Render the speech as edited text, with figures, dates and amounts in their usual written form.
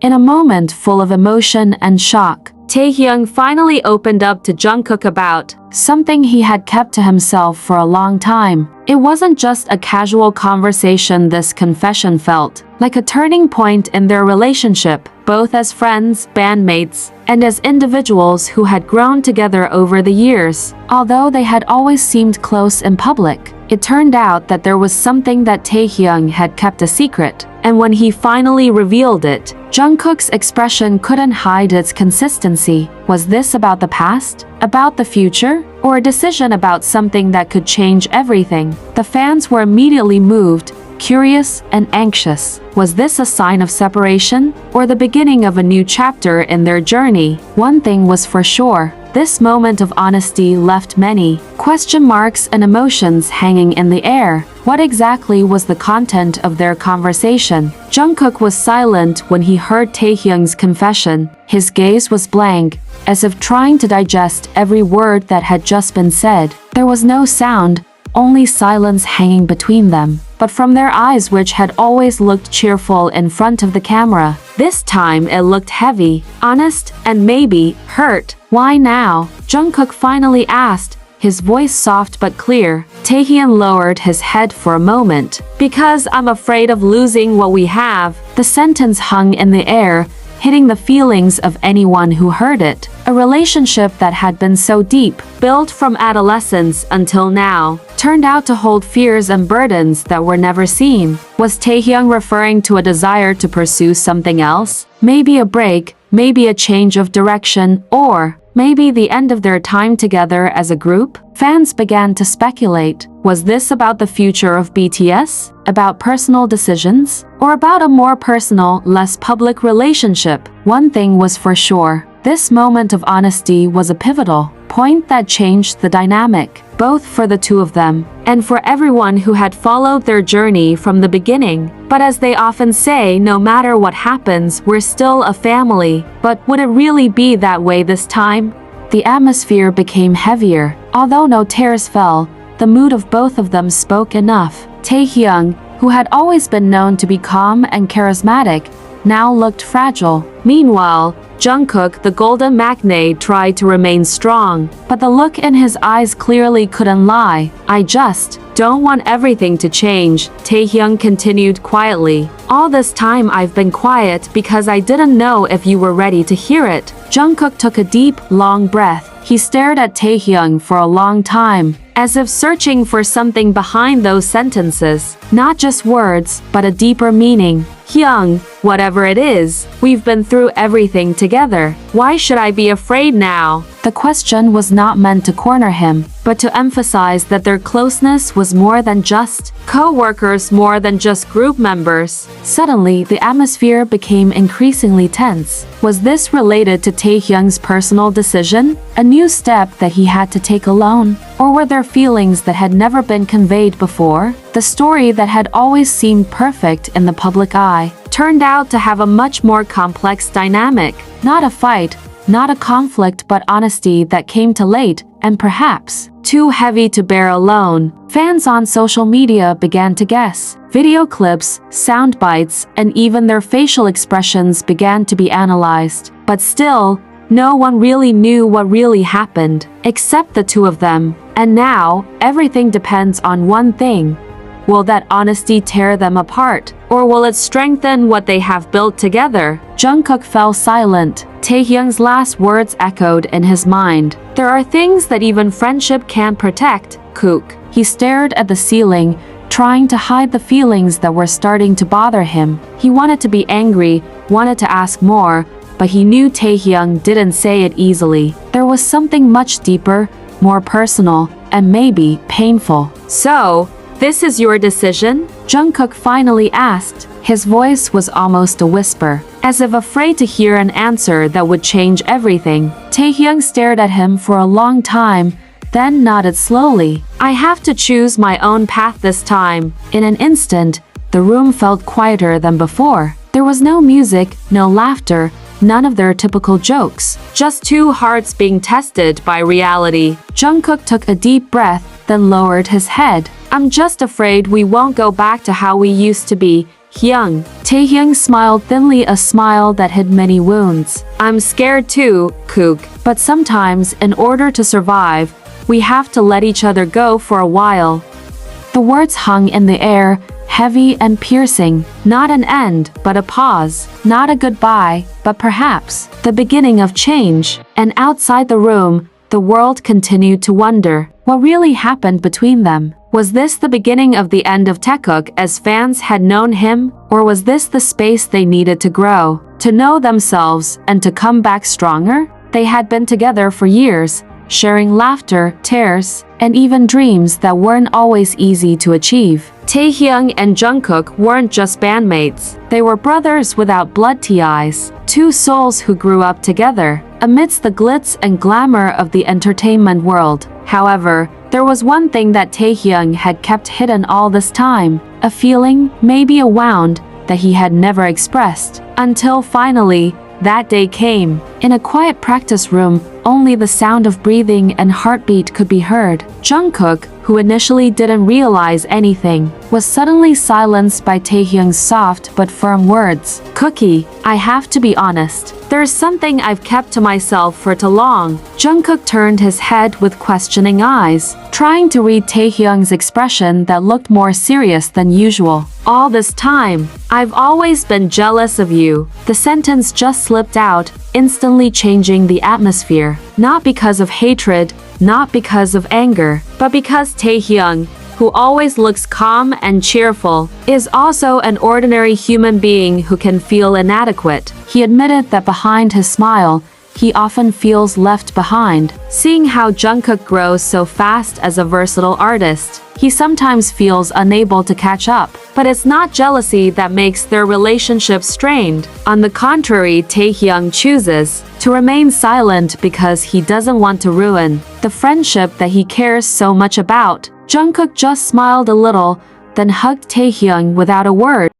In a moment full of emotion and shock, Taehyung finally opened up to Jungkook about something he had kept to himself for a long time. It wasn't just a casual conversation. This confession felt like a turning point in their relationship, both as friends, bandmates, and as individuals who had grown together over the years. Although they had always seemed close in public, it turned out that there was something that Taehyung had kept a secret. And when he finally revealed it, Jungkook's expression couldn't hide its consistency. Was this about the past? About the future? Or a decision about something that could change everything? The fans were immediately moved, curious, and anxious. Was this a sign of separation? Or the beginning of a new chapter in their journey? One thing was for sure. This moment of honesty left many question marks and emotions hanging in the air. What exactly was the content of their conversation? Jungkook was silent when he heard Taehyung's confession. His gaze was blank, as if trying to digest every word that had just been said. There was no sound, only silence hanging between them. But from their eyes, which had always looked cheerful in front of the camera, this time it looked heavy, honest, and maybe hurt. Why now? Jungkook finally asked, his voice soft but clear. Taehyung lowered his head for a moment. Because I'm afraid of losing what we have. The sentence hung in the air, hitting the feelings of anyone who heard it. A relationship that had been so deep, built from adolescence until now, turned out to hold fears and burdens that were never seen. Was Taehyung referring to a desire to pursue something else? Maybe a break, maybe a change of direction, or maybe the end of their time together as a group? Fans began to speculate. Was this about the future of BTS? About personal decisions? Or about a more personal, less public relationship? One thing was for sure. This moment of honesty was a pivotal point that changed the dynamic, both for the two of them and for everyone who had followed their journey from the beginning. But as they often say, no matter what happens, we're still a family. But would it really be that way this time? The atmosphere became heavier. Although no tears fell, the mood of both of them spoke enough. Taehyung, who had always been known to be calm and charismatic, now looked fragile. Meanwhile, Jungkook, the golden magnate, tried to remain strong, but the look in his eyes clearly couldn't lie. I just don't want everything to change, Taehyung continued quietly. All this time I've been quiet because I didn't know if you were ready to hear it. Jungkook took a deep, long breath. He stared at Taehyung for a long time, as if searching for something behind those sentences. Not just words, but a deeper meaning. Hyung, whatever it is, we've been through everything together. Why should I be afraid now? The question was not meant to corner him, but to emphasize that their closeness was more than just co-workers, more than just group members. Suddenly, the atmosphere became increasingly tense. Was this related to Taehyung's personal decision? A new step that he had to take alone? Or were there feelings that had never been conveyed before? The story that had always seemed perfect in the public eye turned out to have a much more complex dynamic. Not a fight, not a conflict, but honesty that came too late, and perhaps too heavy to bear alone. Fans on social media began to guess. Video clips, sound bites, and even their facial expressions began to be analyzed. But still, no one really knew what really happened, except the two of them. And now, everything depends on one thing. Will that honesty tear them apart? Or will it strengthen what they have built together? Jungkook fell silent. Taehyung's last words echoed in his mind. There are things that even friendship can't protect, Kook. He stared at the ceiling, trying to hide the feelings that were starting to bother him. He wanted to be angry, wanted to ask more, but he knew Taehyung didn't say it easily. There was something much deeper, more personal, and maybe painful. So, this is your decision? Jungkook finally asked. His voice was almost a whisper, as if afraid to hear an answer that would change everything. Taehyung stared at him for a long time, then nodded slowly. I have to choose my own path this time. In an instant, the room felt quieter than before. There was no music, no laughter, none of their typical jokes. Just two hearts being tested by reality. Jungkook took a deep breath, then lowered his head. I'm just afraid we won't go back to how we used to be, Hyung. Taehyung smiled thinly, a smile that hid many wounds. I'm scared too, Kook. But sometimes, in order to survive, we have to let each other go for a while. The words hung in the air, heavy and piercing. Not an end, but a pause. Not a goodbye, but perhaps the beginning of change. And outside the room, the world continued to wonder what really happened between them. Was this the beginning of the end of Taehyung as fans had known him? Or was this the space they needed to grow, to know themselves, and to come back stronger? They had been together for years, sharing laughter, tears, and even dreams that weren't always easy to achieve. Taehyung and Jungkook weren't just bandmates. They were brothers without blood ties, two souls who grew up together, amidst the glitz and glamour of the entertainment world. However, there was one thing that Taehyung had kept hidden all this time, a feeling, maybe a wound, that he had never expressed. Until finally, that day came. In a quiet practice room, only the sound of breathing and heartbeat could be heard. Jungkook, who initially didn't realize anything, was suddenly silenced by Taehyung's soft but firm words. Cookie, I have to be honest. There's something I've kept to myself for too long. Jungkook turned his head with questioning eyes, trying to read Taehyung's expression that looked more serious than usual. All this time, I've always been jealous of you. The sentence just slipped out, instantly changing the atmosphere. Not because of hatred, not because of anger, but because Taehyung, who always looks calm and cheerful, is also an ordinary human being who can feel inadequate. He admitted that behind his smile, he often feels left behind. Seeing how Jungkook grows so fast as a versatile artist, he sometimes feels unable to catch up. But it's not jealousy that makes their relationship strained. On the contrary, Taehyung chooses to remain silent because he doesn't want to ruin the friendship that he cares so much about. Jungkook just smiled a little, then hugged Taehyung without a word.